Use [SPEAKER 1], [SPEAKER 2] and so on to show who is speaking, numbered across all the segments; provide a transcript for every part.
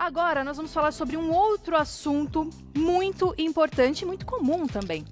[SPEAKER 1] Agora nós vamos falar sobre um outro assunto muito importante e muito comum também.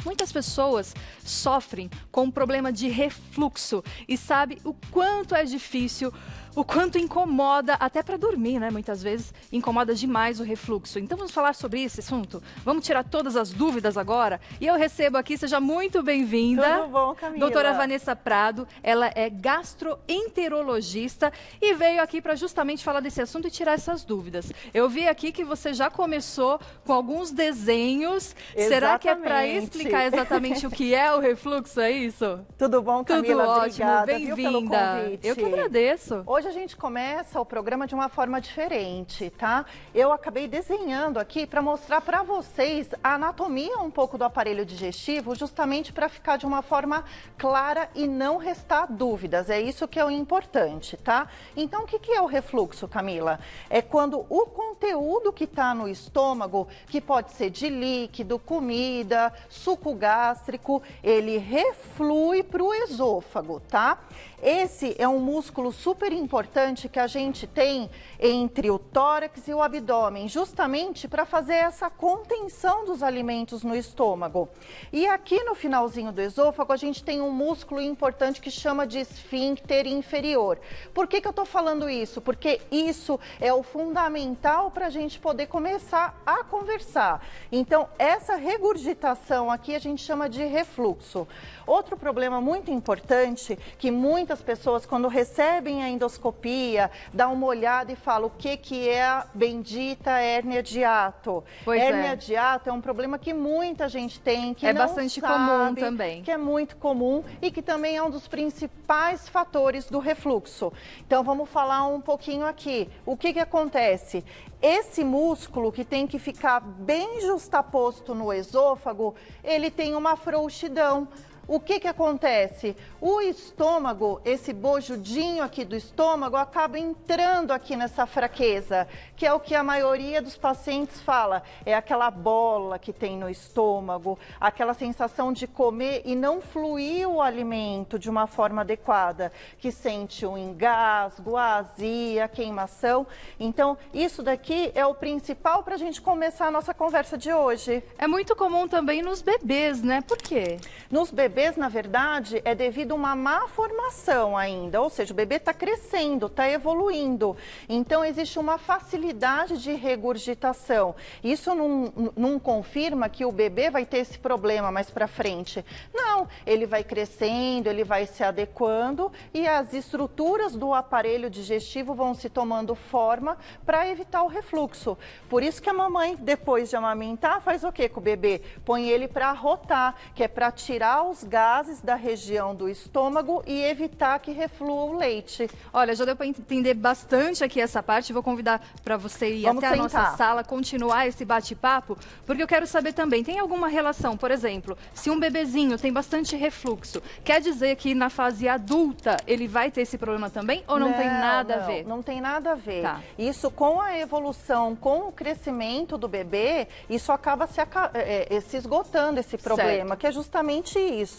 [SPEAKER 1] Muitas pessoas sofrem com um problema de refluxo e sabe o quanto é difícil, o quanto incomoda, até para dormir, né? Muitas vezes incomoda demais o refluxo. Então vamos falar sobre esse assunto? Vamos tirar todas as dúvidas agora? E eu recebo aqui, seja muito bem-vinda.
[SPEAKER 2] Tudo bom, Camila?
[SPEAKER 1] Doutora Vanessa Prado, ela é gastroenterologista e veio aqui para justamente falar desse assunto e tirar essas dúvidas. Eu vi aqui que você já começou com alguns desenhos.
[SPEAKER 2] Exatamente.
[SPEAKER 1] Será que é para explicar exatamente o que é o refluxo, é isso?
[SPEAKER 2] Tudo bom, Camila?
[SPEAKER 1] Tudo ótimo,
[SPEAKER 2] obrigada,
[SPEAKER 1] bem-vinda. Eu que agradeço.
[SPEAKER 2] Hoje a gente começa o programa de uma forma diferente, tá? Eu acabei desenhando aqui para mostrar para vocês a anatomia um pouco do aparelho digestivo, justamente para ficar de uma forma clara e não restar dúvidas. É isso que é o importante, tá? Então, o que é o refluxo, Camila? É quando o conteúdo que está no estômago, que pode ser de líquido, comida, suco gástrico, ele reflui para o esôfago, tá? Esse é um músculo super importante que a gente tem entre o tórax e o abdômen, justamente para fazer essa contenção dos alimentos no estômago. E aqui no finalzinho do esôfago, a gente tem um músculo importante que chama de esfíncter inferior. Por que eu estou falando isso? Porque isso é o fundamental para a gente poder começar a conversar. Então, essa regurgitação aqui a gente chama de refluxo. Outro problema muito importante que muitas pessoas, quando recebem a endoscopia, dão uma olhada e falam o que é a bendita hérnia de hiato. Hérnia de hiato é um problema que muita gente tem, que não
[SPEAKER 1] bastante
[SPEAKER 2] sabe,
[SPEAKER 1] comum também.
[SPEAKER 2] que é muito comum e que também é um dos principais fatores do refluxo. Então vamos falar um pouquinho aqui. O que acontece? Esse músculo que tem que ficar bem justaposto no esôfago, ele tem uma frouxidão. O que acontece? O estômago, esse bojudinho aqui do estômago, acaba entrando aqui nessa fraqueza, que é o que a maioria dos pacientes fala. É aquela bola que tem no estômago, aquela sensação de comer e não fluir o alimento de uma forma adequada, que sente o engasgo, a azia, a queimação. Então, isso daqui é o principal para a gente começar a nossa conversa de hoje.
[SPEAKER 1] É muito comum também nos bebês, né? Por quê?
[SPEAKER 2] Nos bebês, na verdade, é devido a uma má formação ainda, ou seja, o bebê está crescendo, está evoluindo. Então, existe uma facilidade de regurgitação. Isso não confirma que o bebê vai ter esse problema mais para frente. Não, ele vai crescendo, ele vai se adequando e as estruturas do aparelho digestivo vão se tomando forma para evitar o refluxo. Por isso que a mamãe, depois de amamentar, faz o que com o bebê? Põe ele para arrotar, que é para tirar os gases da região do estômago e evitar que reflua o leite.
[SPEAKER 1] Olha, já deu para entender bastante aqui essa parte. Vou convidar para você ir
[SPEAKER 2] Vamos
[SPEAKER 1] até
[SPEAKER 2] sentar.
[SPEAKER 1] a nossa sala, continuar esse bate-papo, porque eu quero saber também, tem alguma relação, por exemplo, se um bebezinho tem bastante refluxo, quer dizer que na fase adulta ele vai ter esse problema também ou não tem nada a ver?
[SPEAKER 2] Não tem nada a ver.
[SPEAKER 1] Tá.
[SPEAKER 2] Isso com a evolução, com o crescimento do bebê, isso acaba se esgotando esse problema,
[SPEAKER 1] Certo.
[SPEAKER 2] que é justamente isso.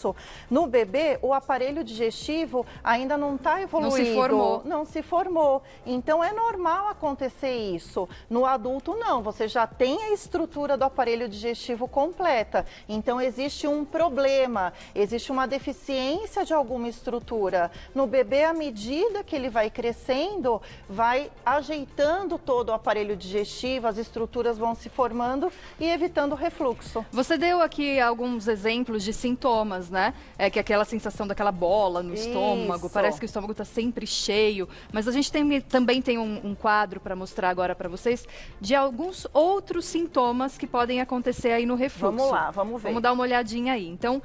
[SPEAKER 2] No bebê, o aparelho digestivo ainda não está evoluído.
[SPEAKER 1] Não se formou.
[SPEAKER 2] Não se formou. Então, é normal acontecer isso. No adulto, não. Você já tem a estrutura do aparelho digestivo completa. Então, existe um problema, existe uma deficiência de alguma estrutura. No bebê, à medida que ele vai crescendo, vai ajeitando todo o aparelho digestivo, as estruturas vão se formando e evitando o refluxo.
[SPEAKER 1] Você deu aqui alguns exemplos de sintomas, né? É que é aquela sensação daquela bola no estômago,
[SPEAKER 2] Isso.
[SPEAKER 1] parece que o estômago está sempre cheio. Mas a gente também tem um quadro para mostrar agora para vocês de alguns outros sintomas que podem acontecer aí no refluxo.
[SPEAKER 2] Vamos lá, vamos ver.
[SPEAKER 1] Vamos dar uma olhadinha aí. Então,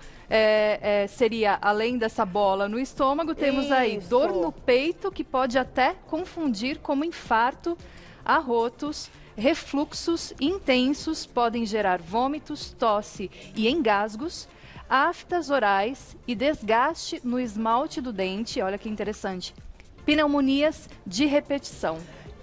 [SPEAKER 1] seria, além dessa bola no estômago, temos aí
[SPEAKER 2] Isso.
[SPEAKER 1] dor no peito, que pode até confundir como infarto, arrotos, refluxos intensos, podem gerar vômitos, tosse e engasgos, aftas orais e desgaste no esmalte do dente, olha que interessante, pneumonias de repetição.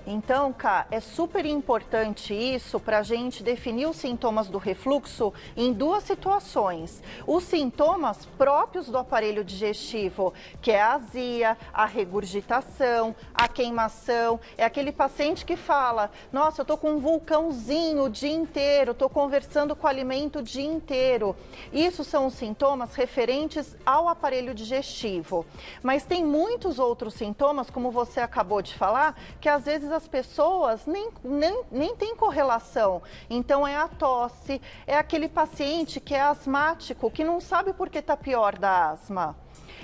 [SPEAKER 2] Então, Cá, é super importante isso para a gente definir os sintomas do refluxo em duas situações. Os sintomas próprios do aparelho digestivo, que é a azia, a regurgitação, a queimação. É aquele paciente que fala, nossa, eu tô com um vulcãozinho o dia inteiro, tô conversando com o alimento o dia inteiro. Isso são os sintomas referentes ao aparelho digestivo. Mas tem muitos outros sintomas, como você acabou de falar, que às vezes as pessoas nem têm correlação. Então é a tosse, é aquele paciente que é asmático, que não sabe por que está pior da asma.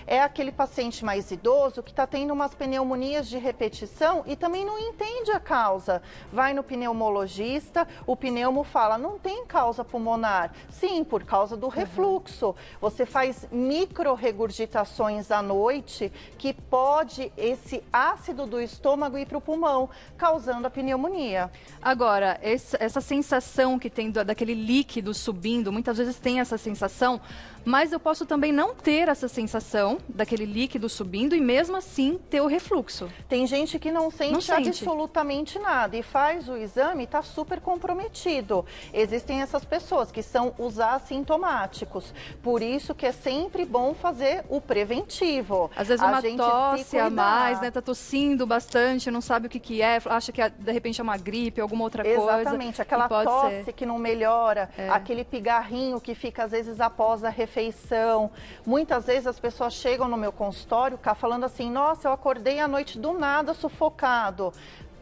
[SPEAKER 2] É aquele paciente mais idoso que está tendo umas pneumonias de repetição e também não entende a causa. Vai no pneumologista, o pneumo fala, não tem causa pulmonar. Sim, por causa do refluxo. Você faz micro-regurgitações à noite que pode esse ácido do estômago ir para o pulmão, causando a pneumonia.
[SPEAKER 1] Agora, essa sensação que tem daquele líquido subindo, muitas vezes tem essa sensação, mas eu posso também não ter essa sensação daquele líquido subindo e mesmo assim ter o refluxo.
[SPEAKER 2] Tem gente que não sente absolutamente nada e faz o exame e está super comprometido. Existem essas pessoas que são os assintomáticos. Por isso que é sempre bom fazer o preventivo.
[SPEAKER 1] Às vezes uma tosse a mais, né? Tá tossindo bastante, não sabe o que que é, acha que de repente é uma gripe, alguma outra coisa.
[SPEAKER 2] Exatamente, aquela tosse que não melhora, aquele pigarrinho que fica às vezes após a refeição. Muitas vezes as pessoas chegam no meu consultório falando assim, nossa, eu acordei à noite do nada sufocado.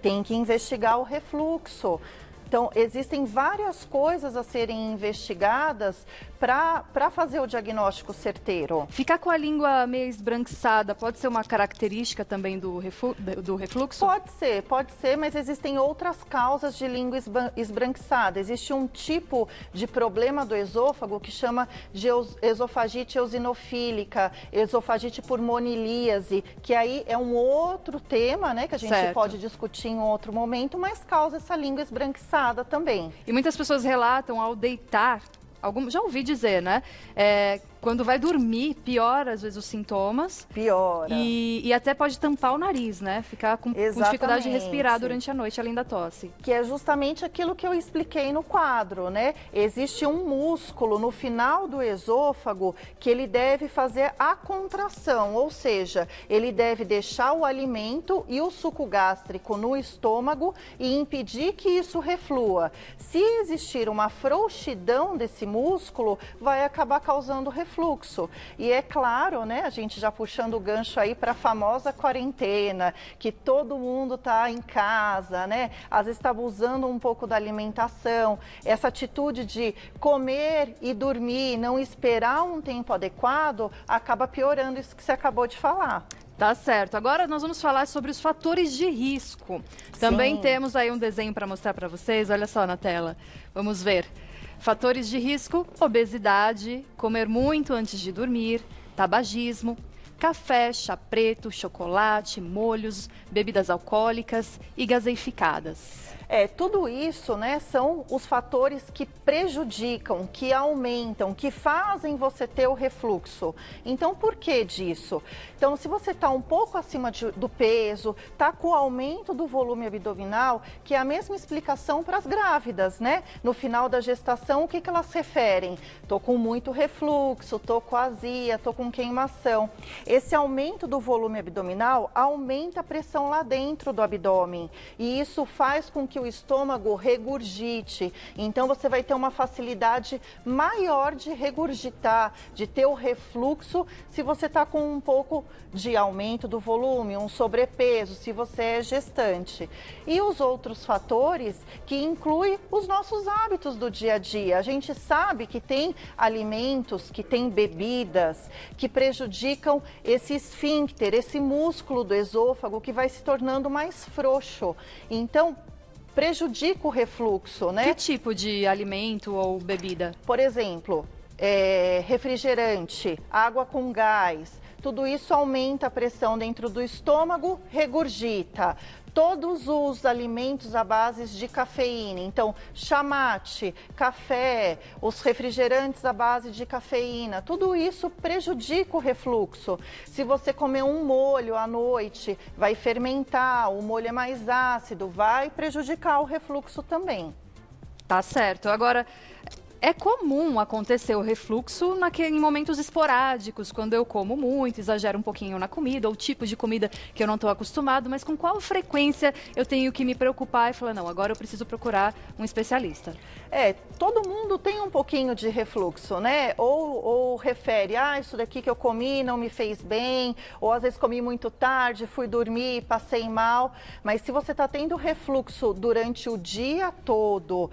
[SPEAKER 2] Tem que investigar o refluxo. Então, existem várias coisas a serem investigadas para fazer o diagnóstico certeiro.
[SPEAKER 1] Ficar com a língua meio esbranquiçada pode ser uma característica também do refluxo?
[SPEAKER 2] Pode ser, mas existem outras causas de língua esbranquiçada. Existe um tipo de problema do esôfago que chama de esofagite eosinofílica, esofagite por monilíase, que aí é um outro tema, né, que a gente pode discutir em outro momento, mas causa essa língua esbranquiçada também.
[SPEAKER 1] E muitas pessoas relatam ao deitar, já ouvi dizer, né? Quando vai dormir, piora às vezes os sintomas.
[SPEAKER 2] Piora.
[SPEAKER 1] E até pode tampar o nariz, né? Ficar com dificuldade de respirar durante a noite, além da tosse.
[SPEAKER 2] Que é justamente aquilo que eu expliquei no quadro, né? Existe um músculo no final do esôfago que ele deve fazer a contração, ou seja, ele deve deixar o alimento e o suco gástrico no estômago e impedir que isso reflua. Se existir uma frouxidão desse músculo, vai acabar causando refluxo. E é claro, né, a gente já puxando o gancho aí para a famosa quarentena, que todo mundo está em casa, né? Às vezes está abusando um pouco da alimentação. Essa atitude de comer e dormir, não esperar um tempo adequado, acaba piorando isso que você acabou de falar.
[SPEAKER 1] Tá certo. Agora nós vamos falar sobre os fatores de risco. Também temos aí um desenho para mostrar para vocês. Olha só na tela. Vamos ver. Fatores de risco: obesidade, comer muito antes de dormir, tabagismo, café, chá preto, chocolate, molhos, bebidas alcoólicas e gaseificadas.
[SPEAKER 2] Tudo isso, né, são os fatores que prejudicam, que aumentam, que fazem você ter o refluxo. Então, por que disso? Então, se você está um pouco acima do peso, está com o aumento do volume abdominal, que é a mesma explicação para as grávidas, né? No final da gestação, o que elas referem? Estou com muito refluxo, estou com azia, estou com queimação. Esse aumento do volume abdominal aumenta a pressão lá dentro do abdômen e isso faz com que o estômago regurgite. Então você vai ter uma facilidade maior de regurgitar, de ter o refluxo se você está com um pouco de aumento do volume, um sobrepeso, se você é gestante. E os outros fatores que incluem os nossos hábitos do dia a dia. A gente sabe que tem alimentos, que tem bebidas que prejudicam esse esfíncter, esse músculo do esôfago que vai se tornando mais frouxo. Então, prejudica o refluxo, né?
[SPEAKER 1] Que tipo de alimento ou bebida?
[SPEAKER 2] Por exemplo, refrigerante, água com gás, tudo isso aumenta a pressão dentro do estômago, regurgita. todos os alimentos à base de cafeína, então chamate, café, os refrigerantes à base de cafeína, tudo isso prejudica o refluxo. Se você comer um molho à noite, vai fermentar, o molho é mais ácido, vai prejudicar o refluxo também.
[SPEAKER 1] Tá certo. Agora, é comum acontecer o refluxo em momentos esporádicos, quando eu como muito, exagero um pouquinho na comida, ou tipo de comida que eu não estou acostumado, mas com qual frequência eu tenho que me preocupar e falar, não, agora eu preciso procurar um especialista?
[SPEAKER 2] Todo mundo tem um pouquinho de refluxo, né? Ou refere, isso daqui que eu comi não me fez bem, ou às vezes comi muito tarde, fui dormir, passei mal. Mas se você está tendo refluxo durante o dia todo,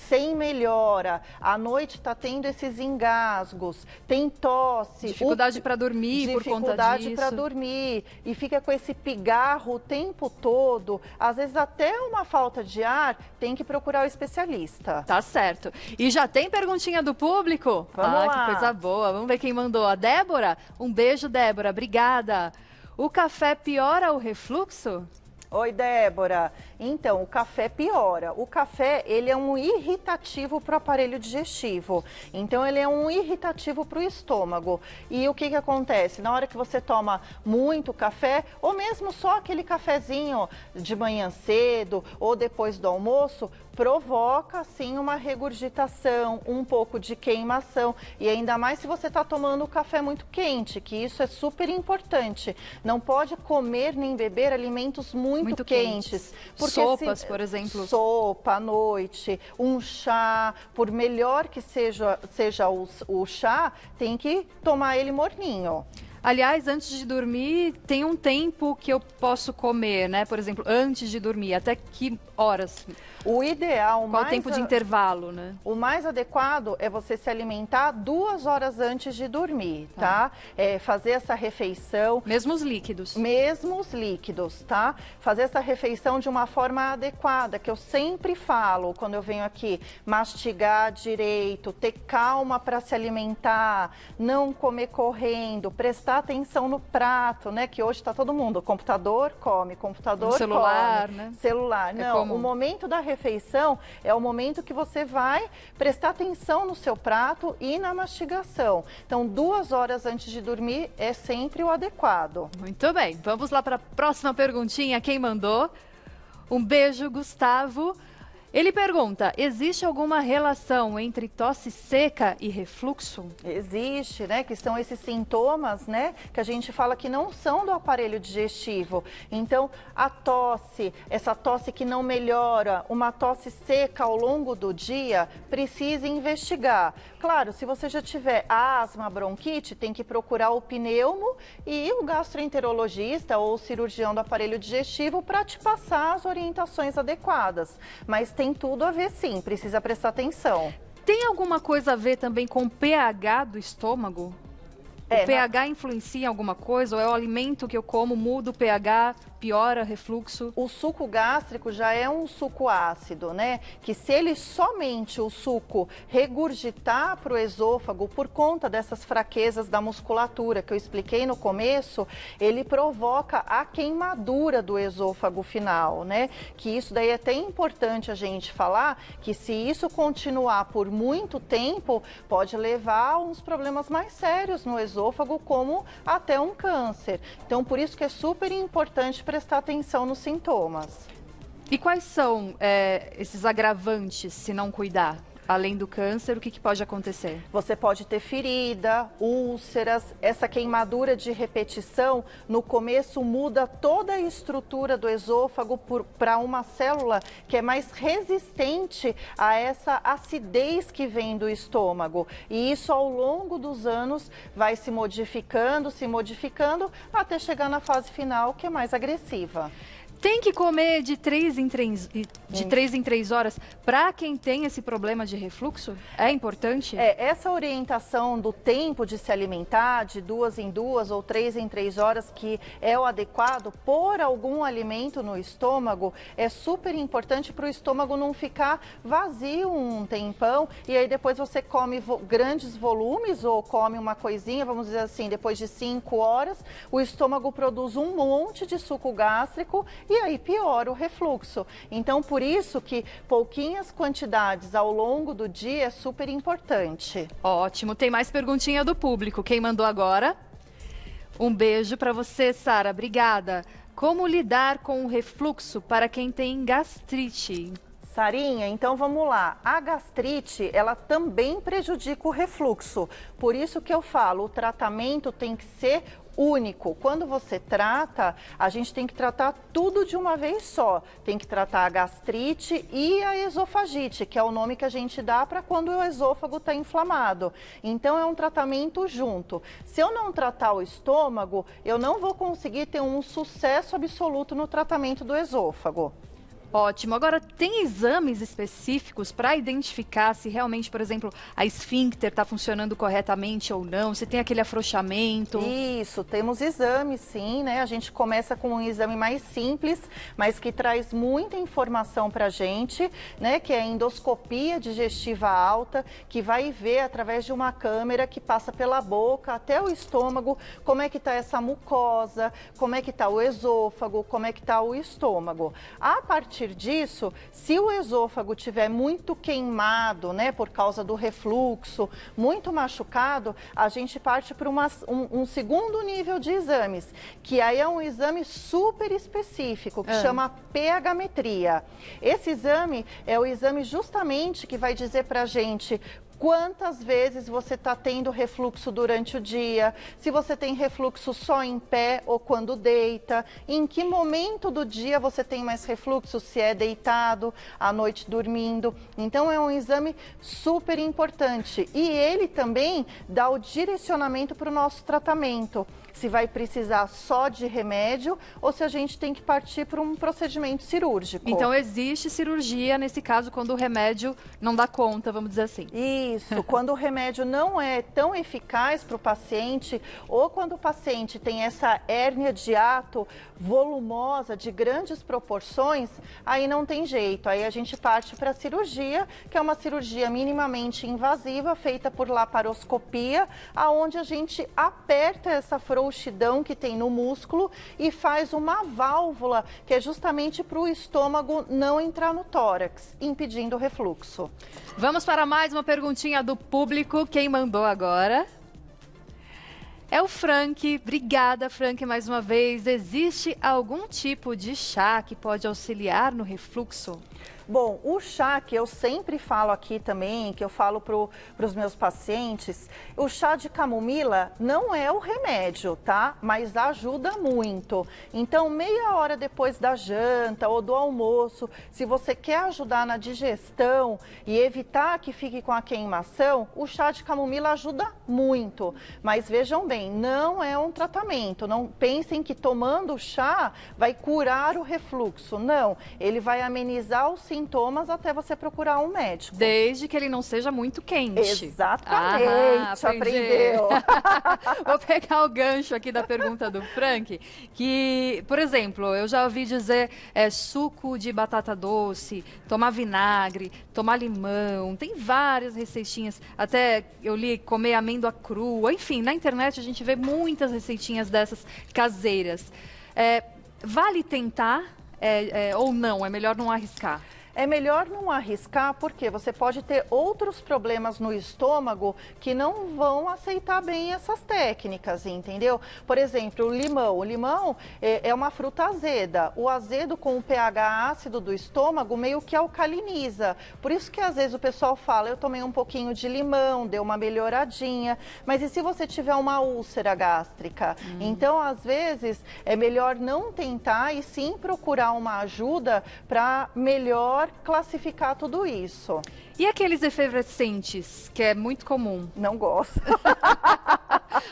[SPEAKER 2] sem melhora, à noite está tendo esses engasgos, tem tosse.
[SPEAKER 1] Dificuldade para dormir por conta disso.
[SPEAKER 2] Dificuldade para dormir e fica com esse pigarro o tempo todo, às vezes até uma falta de ar, tem que procurar o especialista.
[SPEAKER 1] Tá certo. E já tem perguntinha do público?
[SPEAKER 2] Vamos lá.
[SPEAKER 1] Que coisa boa. Vamos ver quem mandou. A Débora? Um beijo, Débora. Obrigada. O café piora o refluxo?
[SPEAKER 2] Oi, Débora. Então, o café piora. O café, ele é um irritativo para o aparelho digestivo. Então, ele é um irritativo para o estômago. E o que acontece? Na hora que você toma muito café, ou mesmo só aquele cafezinho de manhã cedo ou depois do almoço, provoca, sim, uma regurgitação, um pouco de queimação. E ainda mais se você está tomando café muito quente, que isso é super importante. Não pode comer nem beber alimentos muito quentes.
[SPEAKER 1] Sopas, por exemplo.
[SPEAKER 2] Sopa à noite, um chá, por melhor que seja o chá, tem que tomar ele morninho.
[SPEAKER 1] Aliás, antes de dormir, tem um tempo que eu posso comer, né? Por exemplo, antes de dormir, até que horas?
[SPEAKER 2] O ideal,
[SPEAKER 1] qual o tempo de intervalo, né?
[SPEAKER 2] O mais adequado é você se alimentar 2 horas antes de dormir, tá? Fazer essa refeição.
[SPEAKER 1] Mesmo os líquidos?
[SPEAKER 2] Mesmo os líquidos, tá? Fazer essa refeição de uma forma adequada, que eu sempre falo quando eu venho aqui, mastigar direito, ter calma para se alimentar, não comer correndo, prestar atenção no prato, né? Que hoje está todo mundo, computador come, computador come.
[SPEAKER 1] Celular, né?
[SPEAKER 2] Celular, não. O momento da refeição é o momento que você vai prestar atenção no seu prato e na mastigação. Então, 2 horas antes de dormir é sempre o adequado.
[SPEAKER 1] Muito bem, vamos lá para a próxima perguntinha. Quem mandou? Um beijo, Gustavo. Ele pergunta, existe alguma relação entre tosse seca e refluxo?
[SPEAKER 2] Existe, né? Que são esses sintomas, né? Que a gente fala que não são do aparelho digestivo. Então, a tosse, essa tosse que não melhora, uma tosse seca ao longo do dia, precisa investigar. Claro, se você já tiver asma, bronquite, tem que procurar o pneumo e o gastroenterologista ou o cirurgião do aparelho digestivo para te passar as orientações adequadas. Mas tem tudo a ver, sim, precisa prestar atenção.
[SPEAKER 1] Tem alguma coisa a ver também com o pH do estômago? O pH influencia em alguma coisa? Ou é o alimento que eu como, muda o pH, piora refluxo?
[SPEAKER 2] O suco gástrico já é um suco ácido, né? Que se ele somente o suco regurgitar para o esôfago por conta dessas fraquezas da musculatura que eu expliquei no começo, ele provoca a queimadura do esôfago final, né? Que isso daí é até importante a gente falar, que se isso continuar por muito tempo, pode levar a uns problemas mais sérios no esôfago, como até um câncer. Então, por isso que é super importante prestar atenção nos sintomas.
[SPEAKER 1] E quais são esses agravantes se não cuidar? Além do câncer, o que pode acontecer?
[SPEAKER 2] Você pode ter ferida, úlceras, essa queimadura de repetição, no começo muda toda a estrutura do esôfago para uma célula que é mais resistente a essa acidez que vem do estômago. E isso ao longo dos anos vai se modificando, até chegar na fase final, que é mais agressiva.
[SPEAKER 1] Tem que comer de 3 em 3 horas para quem tem esse problema de refluxo? É importante?
[SPEAKER 2] Essa orientação do tempo de se alimentar, de 2 em 2 ou 3 em 3 horas, que é o adequado por algum alimento no estômago, é super importante para o estômago não ficar vazio um tempão e aí depois você come grandes volumes ou come uma coisinha, vamos dizer assim, depois de 5 horas, o estômago produz um monte de suco gástrico e aí piora o refluxo. Então, por isso que pouquinhas quantidades ao longo do dia é super importante.
[SPEAKER 1] Ótimo, tem mais perguntinha do público. Quem mandou agora? Um beijo para você, Sara. Obrigada. Como lidar com o refluxo para quem tem gastrite?
[SPEAKER 2] Sarinha, então vamos lá. A gastrite, ela também prejudica o refluxo. Por isso que eu falo, o tratamento tem que ser único. Quando você trata, a gente tem que tratar tudo de uma vez só. Tem que tratar a gastrite e a esofagite, que é o nome que a gente dá para quando o esôfago está inflamado. Então é um tratamento junto. Se eu não tratar o estômago, eu não vou conseguir ter um sucesso absoluto no tratamento do esôfago.
[SPEAKER 1] Ótimo. Agora, tem exames específicos para identificar se realmente, por exemplo, a esfíncter está funcionando corretamente ou não? Se tem aquele afrouxamento?
[SPEAKER 2] Isso, temos exames sim, né? A gente começa com um exame mais simples, mas que traz muita informação para a gente, né? Que é a endoscopia digestiva alta, que vai ver através de uma câmera que passa pela boca até o estômago, como é que está essa mucosa, como é que está o esôfago, como é que está o estômago. A partir disso, se o esôfago estiver muito queimado, né, por causa do refluxo, muito machucado, a gente parte para um segundo nível de exames, que aí é um exame super específico, que chama pH-metria. Esse exame é o exame justamente que vai dizer para a gente quantas vezes você está tendo refluxo durante o dia, se você tem refluxo só em pé ou quando deita, em que momento do dia você tem mais refluxo, se é deitado, à noite dormindo. Então é um exame super importante e ele também dá o direcionamento para o nosso tratamento. Se vai precisar só de remédio ou se a gente tem que partir para um procedimento cirúrgico.
[SPEAKER 1] Então existe cirurgia nesse caso quando o remédio não dá conta, vamos dizer assim.
[SPEAKER 2] Isso, quando o remédio não é tão eficaz para o paciente ou quando o paciente tem essa hérnia de hiato volumosa de grandes proporções, aí não tem jeito. Aí a gente parte para a cirurgia, que é uma cirurgia minimamente invasiva, feita por laparoscopia, aonde a gente aperta essa frouxidão que tem no músculo e faz uma válvula, que é justamente para o estômago não entrar no tórax, impedindo o refluxo.
[SPEAKER 1] Vamos para mais uma perguntinha do público. Quem mandou agora? É o Frank. Obrigada, Frank, mais uma vez. Existe algum tipo de chá que pode auxiliar no refluxo?
[SPEAKER 2] Bom, o chá que eu sempre falo aqui também, que eu falo para os meus pacientes, o chá de camomila não é o remédio, tá? Mas ajuda muito. Então, meia hora depois da janta ou do almoço, se você quer ajudar na digestão e evitar que fique com a queimação, o chá de camomila ajuda muito. Mas vejam bem, não é um tratamento. Não pensem que tomando chá vai curar o refluxo. Não, ele vai amenizar os sintomas até você procurar um médico.
[SPEAKER 1] Desde que ele não seja muito quente.
[SPEAKER 2] Exatamente, aprendeu.
[SPEAKER 1] Vou pegar o gancho aqui da pergunta do Frank, que, por exemplo, eu já ouvi dizer suco de batata doce, tomar vinagre, tomar limão, tem várias receitinhas, até eu li comer amêndoa crua, enfim, na internet a gente vê muitas receitinhas dessas caseiras. Vale tentar ou não? É melhor não arriscar?
[SPEAKER 2] É melhor não arriscar porque você pode ter outros problemas no estômago que não vão aceitar bem essas técnicas, entendeu? Por exemplo, o limão. O limão é uma fruta azeda. O azedo com o pH ácido do estômago meio que alcaliniza. Por isso que às vezes o pessoal fala, eu tomei um pouquinho de limão, deu uma melhoradinha. Mas e se você tiver uma úlcera gástrica? Então, às vezes, é melhor não tentar e sim procurar uma ajuda para melhor classificar tudo isso.
[SPEAKER 1] E aqueles efervescentes, que é muito comum?
[SPEAKER 2] Não gosto.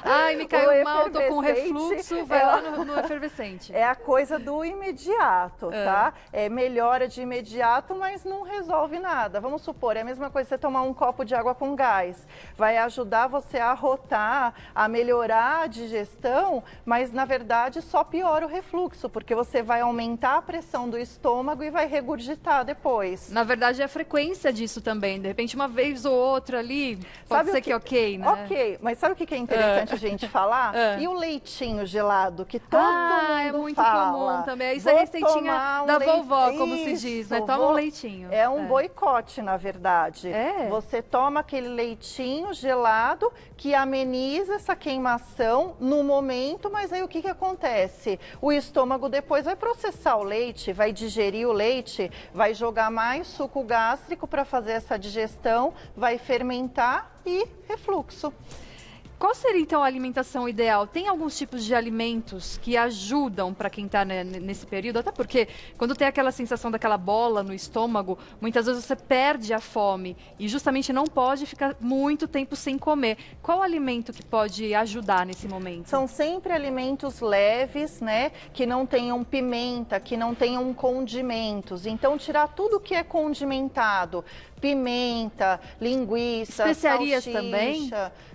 [SPEAKER 1] Ai, me caiu mal, tô com refluxo, vai lá no efervescente.
[SPEAKER 2] É a coisa do imediato, tá? É melhora de imediato, mas não resolve nada. Vamos supor, é a mesma coisa você tomar um copo de água com gás. Vai ajudar você a rotar, a melhorar a digestão, mas na verdade só piora o refluxo, porque você vai aumentar a pressão do estômago e vai regurgitar depois.
[SPEAKER 1] Na verdade, é a frequência disso também. De repente, uma vez ou outra ali, pode ser que é ok, né?
[SPEAKER 2] Ok, mas sabe o que é interessante? interessante a gente falar. E o leitinho gelado, que todo mundo
[SPEAKER 1] é muito
[SPEAKER 2] fala.
[SPEAKER 1] comum também. Isso é receitinha da vovó, como se diz, né? Toma um leitinho.
[SPEAKER 2] É um boicote, na verdade.
[SPEAKER 1] É.
[SPEAKER 2] Você toma aquele leitinho gelado que ameniza essa queimação no momento, mas aí o que acontece? O estômago depois vai processar o leite, vai digerir o leite, vai jogar mais suco gástrico para fazer essa digestão, vai fermentar e refluxo.
[SPEAKER 1] Qual seria, então, a alimentação ideal? Tem alguns tipos de alimentos que ajudam para quem está nesse período? Até porque, quando tem aquela sensação daquela bola no estômago, muitas vezes você perde a fome e justamente não pode ficar muito tempo sem comer. Qual alimento que pode ajudar nesse momento?
[SPEAKER 2] São sempre alimentos leves, né? Que não tenham pimenta, que não tenham condimentos. Então, tirar tudo que é condimentado. Pimenta, linguiça,
[SPEAKER 1] especiarias
[SPEAKER 2] salsicha,
[SPEAKER 1] também?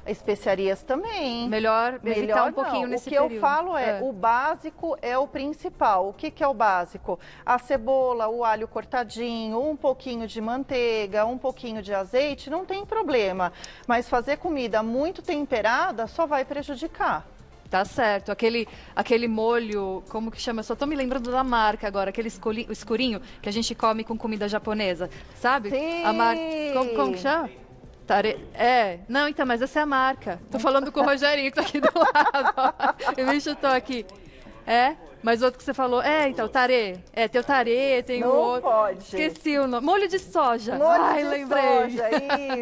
[SPEAKER 2] Especiarias também.
[SPEAKER 1] Melhor evitar um pouquinho nesse período.
[SPEAKER 2] O que eu falo o básico é o principal. O que é o básico? A cebola, o alho cortadinho, um pouquinho de manteiga, um pouquinho de azeite, não tem problema. Mas fazer comida muito temperada só vai prejudicar.
[SPEAKER 1] Tá certo. Aquele molho, como que chama? Só tô me lembrando da marca agora, aquele escurinho que a gente come com comida japonesa, sabe?
[SPEAKER 2] Sim!
[SPEAKER 1] Como que chama? Não, então, mas essa é a marca. Tô falando com o Rogerinho que tá aqui do lado. Ele me chutou aqui. Mas o outro que você falou, então, tarê. Tem o tarê, tem o outro.
[SPEAKER 2] Não pode.
[SPEAKER 1] Esqueci o nome. Molho de soja.
[SPEAKER 2] Lembrei. Soja,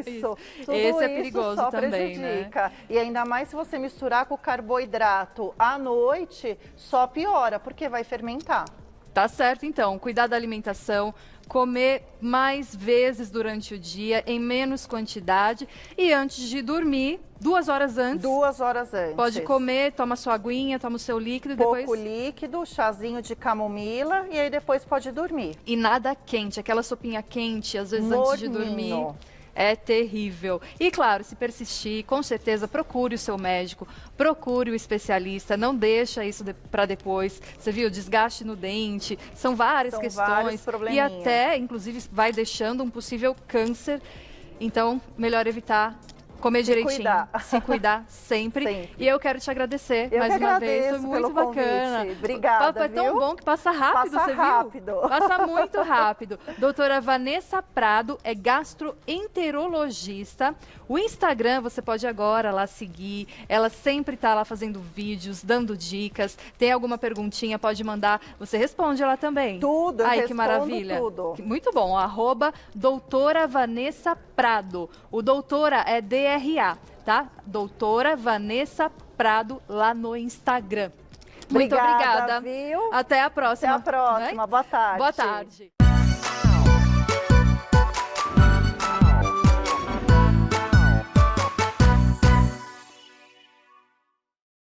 [SPEAKER 2] isso. Tudo
[SPEAKER 1] esse é
[SPEAKER 2] isso
[SPEAKER 1] perigoso
[SPEAKER 2] só
[SPEAKER 1] também,
[SPEAKER 2] prejudica.
[SPEAKER 1] né?
[SPEAKER 2] E ainda mais se você misturar com o carboidrato à noite, só piora, porque vai fermentar.
[SPEAKER 1] Tá certo, então. Cuidar da alimentação, comer mais vezes durante o dia, em menos quantidade. E antes de dormir, 2 horas antes.
[SPEAKER 2] 2 horas antes.
[SPEAKER 1] Pode comer, toma sua aguinha, toma o seu líquido.
[SPEAKER 2] Pouco líquido, chazinho de camomila e aí depois pode dormir.
[SPEAKER 1] E nada quente, aquela sopinha quente, às vezes antes de dormir. É terrível. E claro, se persistir, com certeza procure o seu médico, procure o especialista, não deixa isso para depois. Você viu, desgaste no dente, são várias questões. E até, inclusive, vai deixando um possível câncer. Então, melhor evitar. Comer direitinho, se cuidar sempre. E eu quero te agradecer mais uma vez, foi muito bacana.
[SPEAKER 2] Convite. Obrigada,
[SPEAKER 1] o papo é tão bom que passa rápido, você viu? Passa muito rápido. Doutora Vanessa Prado é gastroenterologista. O Instagram você pode agora lá seguir. Ela sempre está lá fazendo vídeos, dando dicas. Tem alguma perguntinha, pode mandar. Você responde lá também.
[SPEAKER 2] Tudo,
[SPEAKER 1] Ai, que maravilha.
[SPEAKER 2] Tudo.
[SPEAKER 1] Muito bom. @doutora Vanessa Prado. O doutora é DRA, tá? Doutora Vanessa Prado lá no Instagram. Muito obrigada.
[SPEAKER 2] Viu?
[SPEAKER 1] Até a próxima.
[SPEAKER 2] Até a próxima. Boa tarde.
[SPEAKER 1] Boa tarde.